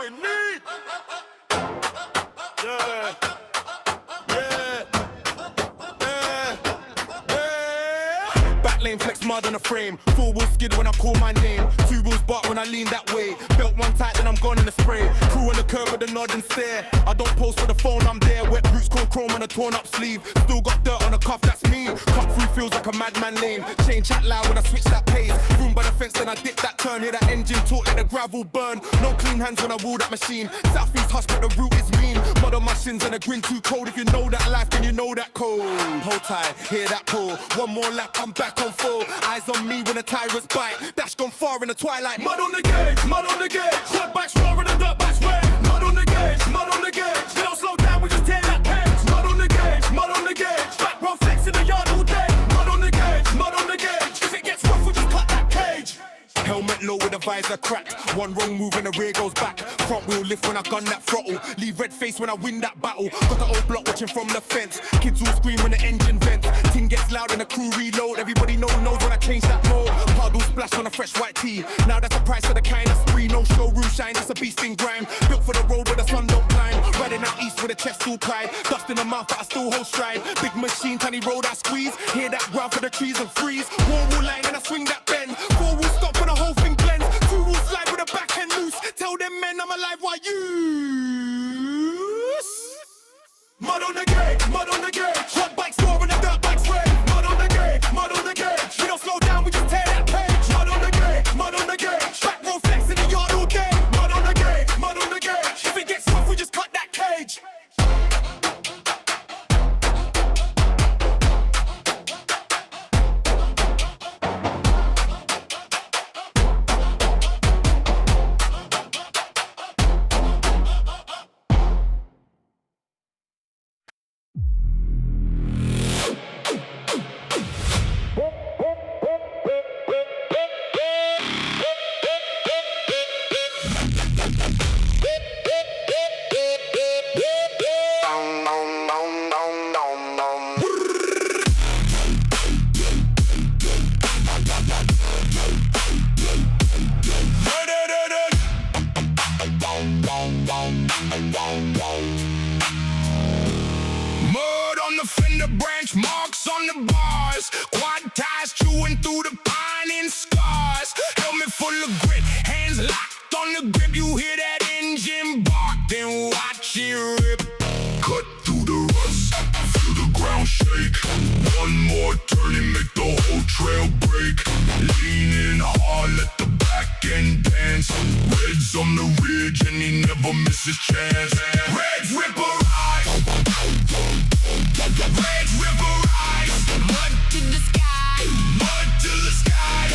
we need. Yeah. Back lane flex mud on the frame. Full wheel skid when I call my name. Two wheels bark when I lean that way. Belt one tight then I'm gone in the spray. Crew on the curb with a nod and stare. I don't post for the phone, I'm there. Wet boots, cold chrome on a torn up sleeve. Still got dirt on the cuff, that's me. Cut through feels like a madman lane. Chain chat loud when I switch that pace. Room by the fence then I dip that turn. Hear that engine talk like the gravel burn. No clean hands when I wheel that machine. Southeast hush but the route is mean. Mud on my shins and a grin too cold. If you know that life then you know that code. Hold tight, hear that pull. One more lap, I'm back on full. Eyes on me when the tyrants bite. Dash gone far in the twilight. Mud on the gauge, mud on the gauge. Hot backs raw and the dirt backs red. Mud on the gauge, mud on the gauge. We don't slow down, we just tear that cage. Mud on the gauge, mud on the gauge. Back row flex in the yard all day. Mud on the gauge, mud on the gauge. If it gets rough, we just cut that cage. Helmet low with the visor cracked. One wrong move and the rear goes back. Front wheel lift when I gun that throttle. Leave red face when I win that battle. Got the old block watching from the fence. Kids all scream when the engine vents. Ting gets loud and the crew reload. Everybody knows when I change that mode. Puddle splash on a fresh white tee. Now that's the price for the kind of spree. No showroom shine, that's a beast in grime. Built for the road where the sun don't climb. Riding out east with a chest all pride. Dust in the mouth but I still hold stride. Big machine, tiny road I squeeze. Hear that ground for the trees and freeze. Wall line and I swing that bend. Four wheel stop when the whole thing blends. Two wheel slide with a backhand loose. Tell them men I'm alive while you. Mud on the gauge, mud on the gauge. Hot bikes raw and the dirt bikes red. Mud on the gauge, mud on the gauge. We don't slow down, we just tear that cage. Mud on the gauge, mud on the gauge. Back row flex in the yard all day. Mud on the gauge, mud on the gauge. If it gets rough, we just cut that cage. Mud on the fender branch, marks on the bars. Quad ties chewing through the pine in scars. Helmet full of grit, hands locked on the grip. You hear that engine bark, then watch it rip. Cut through the rust, feel the ground shake. One more turn and make the whole trail break. Lean in hard, let the back end dance. Red's on the ridge and he never misses chance. Red's Ripper Rise. Red's Ripper Rise. Mud to the sky. Mud to the sky.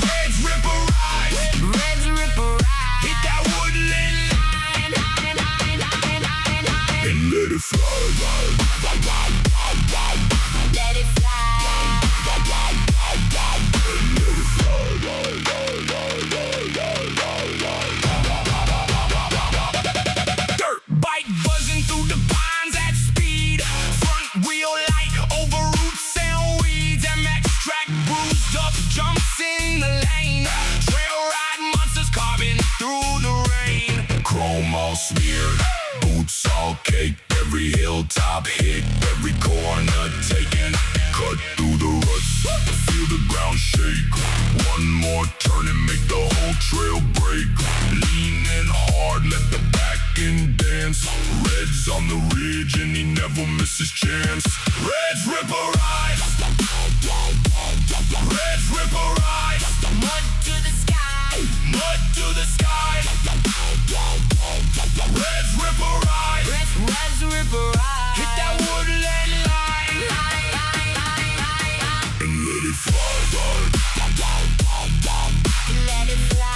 Red's Ripper Rise. Red's Ripper Rise. Hit that woodland line and let it fly. Let it fly. Dirt bike buzzing through the pines at speed. Front wheel light over roots and weeds. MX track bruised up, jumps in the lane. Trail ride monsters carving through the rain. Chrome all smeared, boots all caked. Every hilltop hit, every corner taken. Cut through the ruts, feel the ground shake. One more turn and make the whole trail break. Lean in hard, let the back end dance. Red's on the ridge and he never misses chance. Red's Ripper Rise. Red's Ripper Rise. Mud to the sky. Mud to the sky. Red's Ripper Rise. Red's Ripper Rise. Hit that woodland line and let it fly. Let it fly.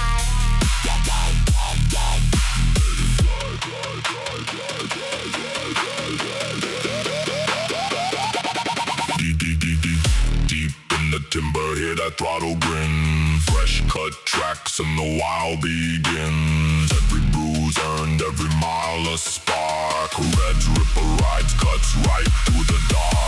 Deep in the timber, hear that throttle grin. Fresh cut tracks and the wild begins. Every bruise earned, every mile a spark. Red's Ripper Rides, cuts right through the dark.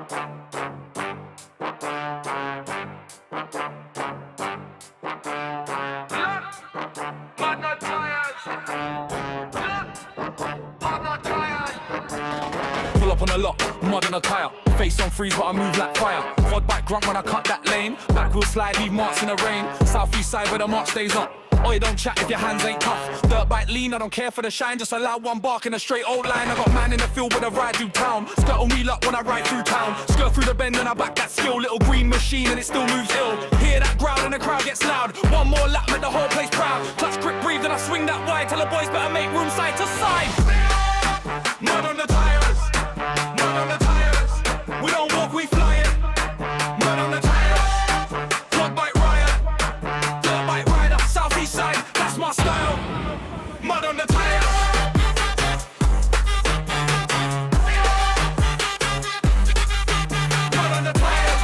Pull up on a lot, mud on a tyre. Face on freeze but I move like fire. Quad bike grunt when I cut that lane. Back wheel slide, leave marks in the rain. South east side where the mark stays up. Oi, don't chat if your hands ain't tough. Dirt bike lean, I don't care for the shine. Just allow one bark in a straight old line. I got man in the field with a ride through town. Skirt on wheel up when I ride through town. Skirt through the bend and I back that skill. Little green machine and it still moves ill. Hear that growl and the crowd gets loud. One more lap, make the whole place proud. Clutch, grip, breathe, and I swing that wide. Tell the boys better make room side to side. Mud on the tires, mud on the tires. We don't walk, we fly it. Mud on the tires. Quad bike riot, dirt bike rider, south east side, that's my style. Mud on the tires. Mud on the tires.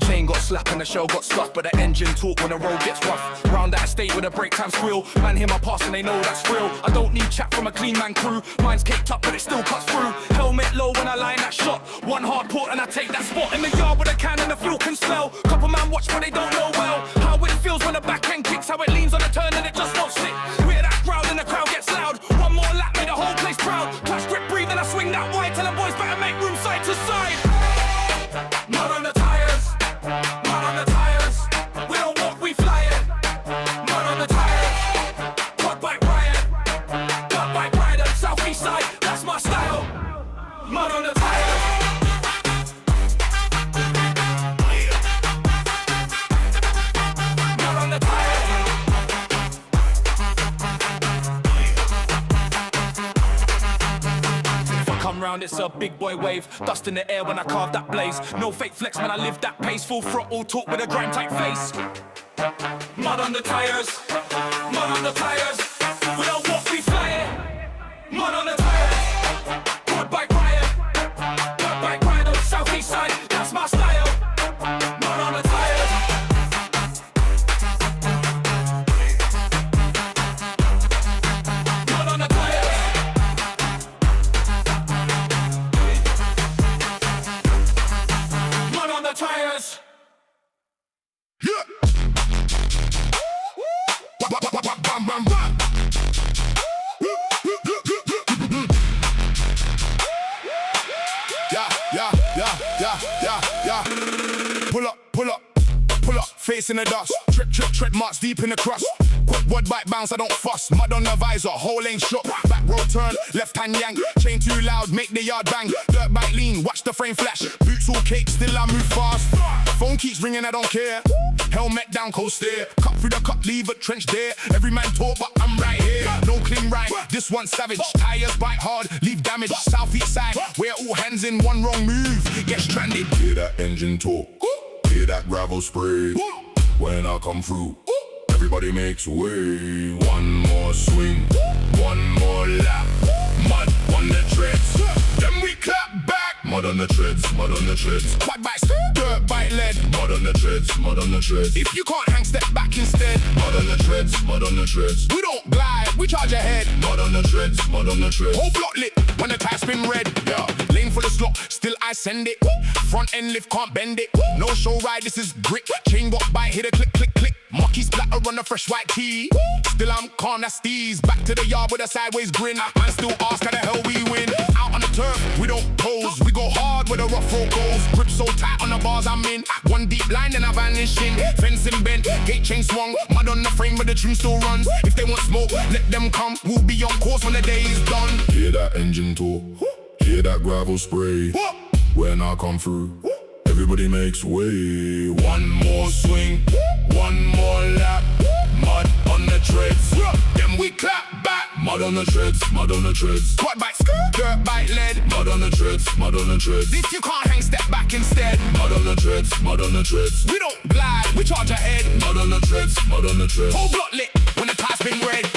Chain got slapped and the shell got stuffed, but the engine talk when the road gets rough. Round that estate with a break time squeal. Man hear my pass and they know that's real. I don't need chat from a clean man crew. Mine's caked up but it still cuts through. Helmet low when I line that shot. One hard port and I take that spot. In the yard with a can and the fuel can smell. Couple man watch but they don't know well how it feels when the back end kicks. How it leans on the turn and it just won't stick. Hear that growl and the crowd gets loud. One more lap made the whole place proud. Clutch, grip, breathe and I swing that wide. Tell the boys better make room side to side. Mud on the tires, mud on the tires. We don't walk, we fly it. Mud on the tires. Quad bike riot, dirt bike rider, south east side, that's my style. Mud on the tires. Mud on the tires. If I come round, it's a big boy wave. Dust in the air when I carve that blaze. No fake flex, man, I live that pace. Full throttle, talk with a grime type face. Mud on the tires, mud on the tires. We don't walk, we fly it. Mud on the tires. Quad bike riot, dirt bike rider, south east side, that's my style. Mud on the tires. Mud on the tires. Mud on the tires. Yeah. Pull up, face in the dust. Tread marks deep in the crust. Quad bike bounce, I don't fuss. Mud on the visor, whole lane shook. Back road turn, left hand yank. Chain too loud, make the yard bang. Dirt bike lean, watch the frame flash. Boots all cake, still I move fast. Phone keeps ringing, I don't care. Helmet down, cold stare. Cut through the cut, leave a trench there. Every man talk, but I'm right here. No clean right, this one's savage. Tires bite hard, leave damage. South east side, where all hands in one wrong move. Get stranded. Hear that engine talk, hear that gravel spray. When I come through, everybody makes way. One more swing, one more lap. Mud on the treads, then we clap back. Mud on the treads, mud on the treads. Quad bike, dirt bike lead. Mud on the treads, mud on the treads. If you can't hang, step back instead. Mud on the treads, mud on the treads. We don't glide, we charge ahead. Mud on the treads, mud on the treads. Whole block lit when the tires spin red. Yeah. Lane full of slot, still I send it. Front end lift, can't bend it. No show ride, this is grit. Chain got bite, hit a click, click, click. Mucky splatter on the fresh white tee. Still I'm calm, that's steez. Back to the yard with a sideways grin. Man still ask how the hell we win. Out on the turf, we don't pose. We go hard where the rough road goes. Grip so tight on the bars I'm in. One deep line and I vanish in. Fencing bent, gate chain swung. Mud on the frame but the trim still runs. If they want smoke, let them come. We'll be on course when the day is done. Hear that engine talk, hear that gravel spray. When I come through, everybody makes way. One more swing, one more lap. Mud on the treads, then we clap back. Mud on the treads, mud on the treads. Quad bike, dirt bike lead. Mud on the treads, mud on the treads. If you can't hang, step back instead. Mud on the treads, mud on the treads. We don't glide, we charge ahead. Mud on the treads, mud on the treads. Whole block lit when the tire's been red.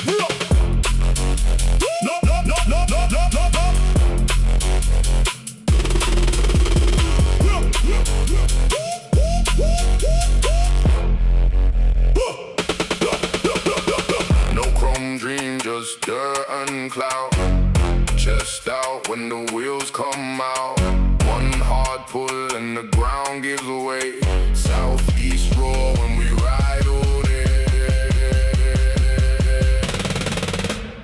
No chrome dream, just dirt. certain clout. Chest out when the wheels come out. One hard pull and the ground gives way. Southeast roar when we ride all day.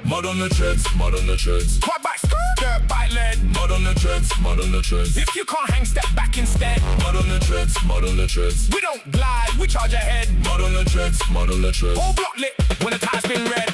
Mud on the treads, mud on the treads. Quad bike, dirt bike lead. Mud on the treads, mud on the treads. If you can't hang, step back instead. Mud on the treads, mud on the treads. We don't glide, we charge ahead. Mud on the treads, mud on the treads. All block lit when the tire's been red.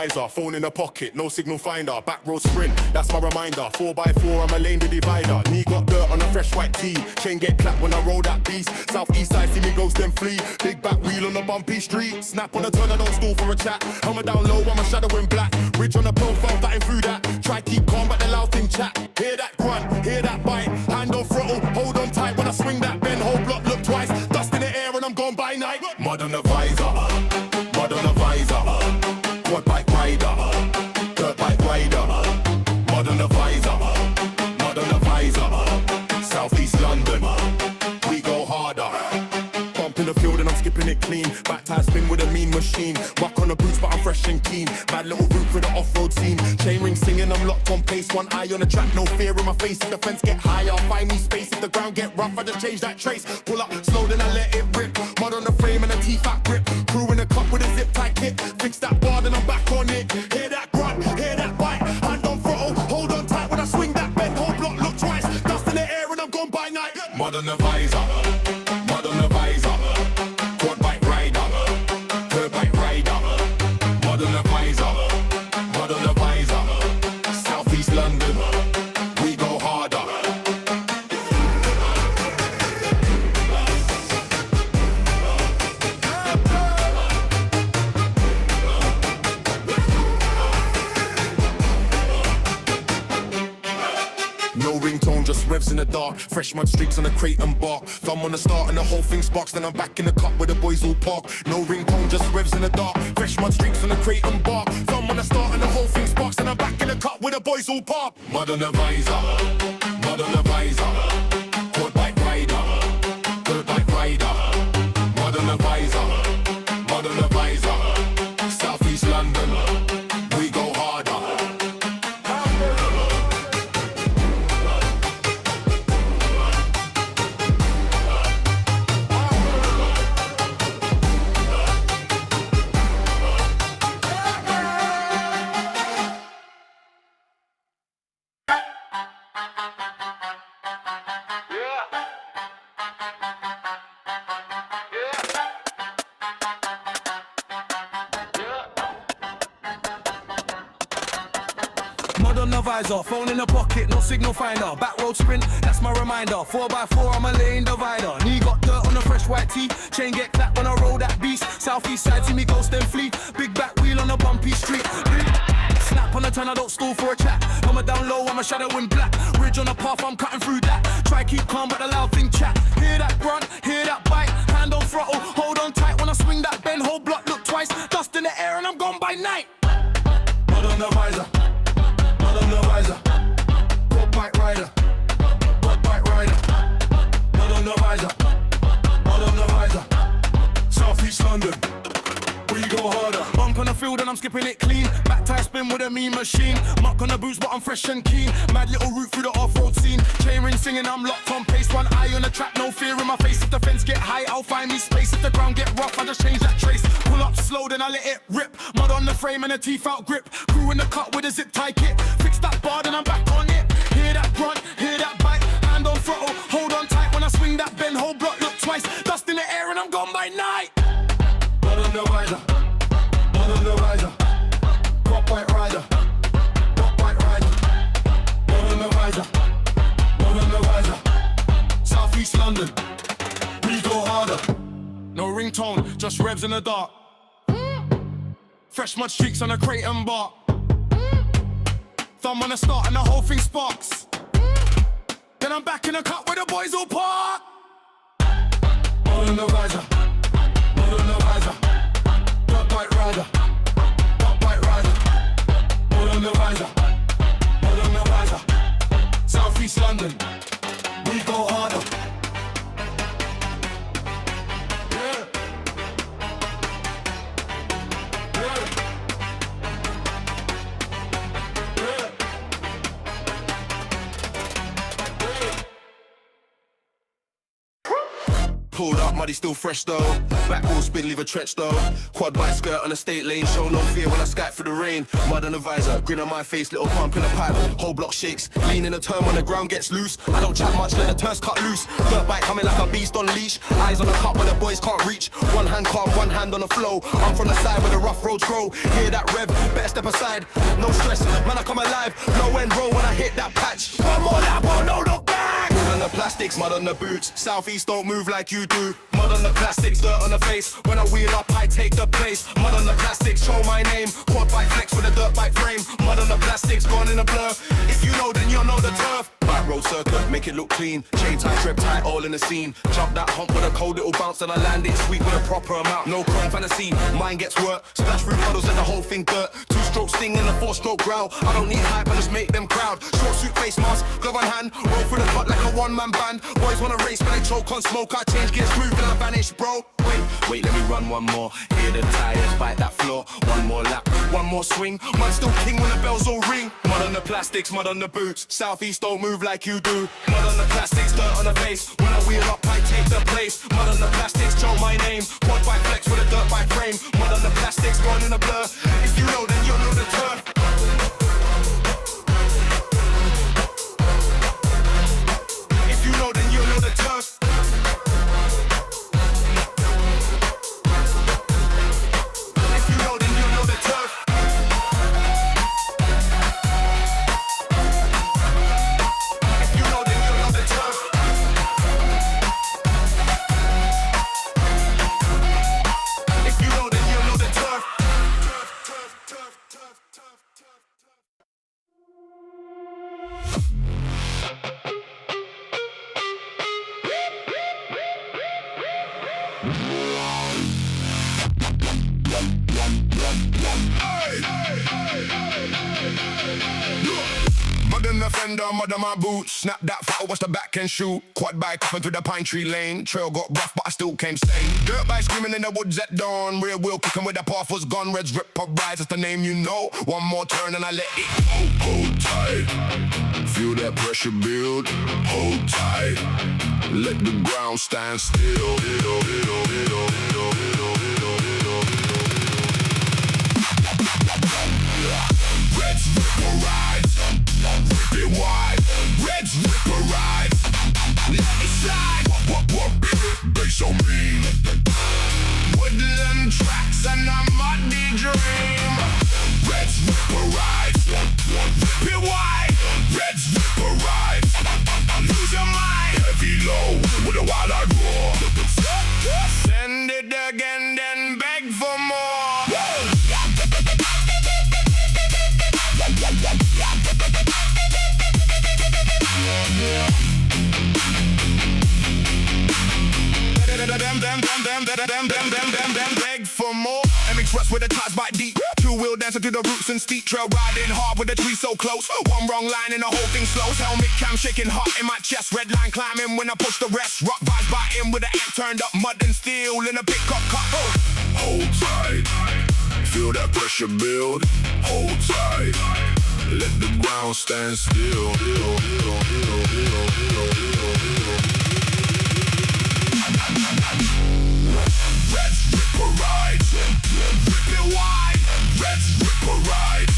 visor, phone in the pocket, no signal finder. Back road sprint, that's my reminder. 4x4, I'm a lane the divider. Knee got dirt on a fresh white tee. Chain get clapped when I roll that beast. South east side, see me ghost then flee. Big back wheel on the bumpy street. Snap on the turn, I don't stall for a chat. Hammer down low, I'm a shadow in black. Ridge on the profile, batting through that. Try keep calm, but the loud thing chat. Hear that grunt, hear that bite. Hand on throttle, hold on tight when I swing that bend. Whole block look twice. Dust in the air and I'm gone by night. Mud on the visor, mud on the visor. Quad bike rider, dirt bike rider. Mud on the visor, mud on the visor. Southeast London, we go harder. Bump in the field and I'm skipping it clean. Back tire spin with a mean machine. Muck on the boots but I'm fresh and keen. Mad little route for the off-road scene. Chain ring singing, I'm locked on pace. One eye on the track, no fear in my face. If the fence get high, I'll find me space. If the ground get rough, I just change that trace. Pull up slow, then I let it rip. Mud on the frame and a T-fat grip. Crew in the cup with a zip tight kit. Fix that bar, then I'm back on it. Hear that grunt, hear that bite. Hand on throttle, hold on tight when I swing that bend. Whole block look twice. Dust in the air and I'm gone by night. Mud on the visor, mud on the visor. Quad bike rider, dirt bike rider. Mud on the visor, mud on the visor. Southeast London, we go harder. No ringtone, just revs in the dark. Fresh mud streaks on the crate and bark. Thumb on the start and the whole thing's boxed. Then I'm back in the cup where the boys all park. No ringtone, just revs in the dark. Fresh mud streaks on the crate and bark. Thumb on the start and the whole thing's boxed. Then I'm back in the cup where the boys all park. Mud on the visor, mud on the visor. Quad bike rider, dirt bike rider. Mud on the visor, mud on the visor. Southeast London, we go harder. Mud on the visor, phone in the pocket, no signal finder. Back road sprint, that's my reminder. 4x4, I'm a lane divider. Knee got dirt on the fresh white tee. Chain get clapped when I roll that beast. Southeast side, see me ghost then flee. Big back wheel on a bumpy street. Snap on the turn, I don't stall for a chat. Hammer down low, I'm a shadow in black. Ridge on the path, I'm cutting through that. Try keep calm, but the loud thing chat. Hear that grunt, hear that bite. Hand on throttle, hold on tight when I swing that bend. Whole block look twice. Dust in the air and I'm gone by night. Mud on the visor, mud on the visor. Quad bike rider, quad bike rider. Mud on the visor, mud on the visor. Southeast London, we go harder. Bump on the field and I'm skipping it clean. Back tire spin with a mean machine. Muck on the boots but I'm fresh and keen. Mad little route through the off-road scene. Chain ring singing, I'm locked on pace. One eye on the track, no fear in my face. If the fence get high, I'll find me space. If the ground get rough, I just change that trace. Pull up slow, then I let it rip. Mud on the frame and a teeth out grip. Crew in the cut with a zip tie kit. Fix that bar, then I'm back on it. Hear that grunt, hear that bite. Hand on throttle, hold on tight when I swing that bend. Whole block look twice. Dust in the air and I'm gone by night. Mud on the visor, mud on the visor. Quad bike rider, quad bike rider. Mud on the visor, mud on the visor. Southeast London, we go harder. No ringtone, just revs in the dark. Fresh mud streaks on a crate and bark. Thumb on the start and the whole thing sparks. Then I'm back in the cut where the boys all park. Mud on the visor, mud on the visor. Dirt bike rider, dirt bike rider. Mud on the visor, mud on the visor. Southeast London, we go harder. Yeah. Pulled up, muddy still fresh though. Back wheel spin, leave a trench though. Quad bike skirt on the state lane. Show no fear when I skype through the rain. Mud on the visor, grin on my face, little pump in the pipe. Whole block shakes, lean in a turn when the ground gets loose. I don't chat much, let the turns cut loose. Dirt bike coming like a beast on leash. Eyes on the cup where the boys can't reach. One hand calm, one hand on the flow. I'm from the side where the rough roads grow. Hear that rev, better step aside. No stress, man I come alive. No end roll when I hit that patch. One more lap, oh no look back. Mud on the plastics, mud on the boots. Southeast don't move like you do. Mud on the plastics, dirt on the face. When I wheel up, I take the place. Mud on the plastics, show my name. Quad bike flex with a dirt bike frame. Mud on the plastics, gone in a blur. If you know, then you'll know the turf. Back road circuit, make it look clean. Chain tight, trip tight, all in the scene. Jump that hump with a cold little bounce and I land it sweet with a proper amount. No chrome fantasy, mine gets work. Splash through puddles and the whole thing dirt. 2-stroke sting and a 4-stroke growl. I don't need hype, I just make them crowd. Short suit, face mask, glove on hand. Roll through the cut like a one-man band. Boys wanna race, but they choke on smoke. I change gears, smooth and I vanish, bro. Wait, let me run one more. Hear the tires bite that floor. One more lap, one more swing. Man still king when the bells all ring. Mud on the plastics, mud on the boots. Southeast don't move like you do. Mud on the plastics, dirt on the face. When I wheel up, I take the place. Mud on the plastics, show my name. Quad bike flex with a dirt bike frame. Mud on the plastics, gone in a blur. If you know, then you'll know the turf. If you know, then you'll know the turf. Mud on my boots, snap that photo, watch the back and shoot. Quad bike up through the pine tree lane. Trail got rough, but I still came sane. Dirt bike screaming in the woods at dawn. Rear wheel kicking with the path was gone. Reds Ripper Rides, that's the name you know. One more turn and I let it hold tight. Feel that pressure build, hold tight. Let the ground stand still. Reds Ripper Rides, rip it wide. Reds Ripper Rides, let it slide. What bass on me? Woodland tracks and a muddy dream. Reds Ripper Rides, rip it wide. Reds Ripper Rides, lose your mind. Heavy low with a wild-eyed roar. Send it again, then beg for more. Beg for more. MX ruts with the ties bite deep. Two-wheel dancing through the roots and steep. Trail riding hard with the tree so close. One wrong line and the whole thing slows. Helmet cam shaking hot in my chest. Red line climbing when I push the rest. Rock vibes biting with the amp turned up. Mud and steel in a pickup cut. Hold tight. Feel that pressure build. Hold tight. Let the ground stand still. Reds Ripper Rides, rip it wide. Reds Ripper Rides,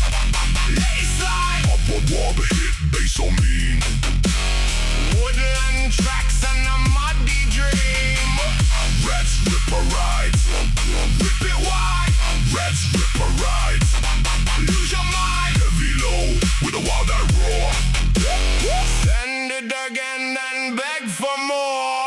let it slide. Up a wall, but hit bass on me. Woodland tracks and a muddy dream. Reds Ripper Rides, rip it wide. Reds Ripper Rides, lose your mind. Heavy low with a wild-eyed roar. Send it again and beg for more.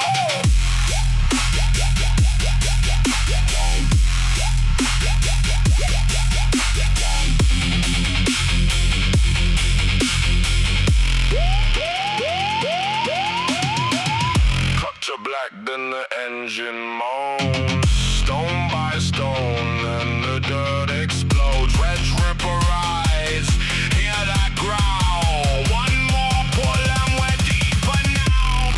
Black than the engine moans. Stone by stone and the dirt explodes. Reds Ripper Rides, hear that growl. One more pull and we're deeper now.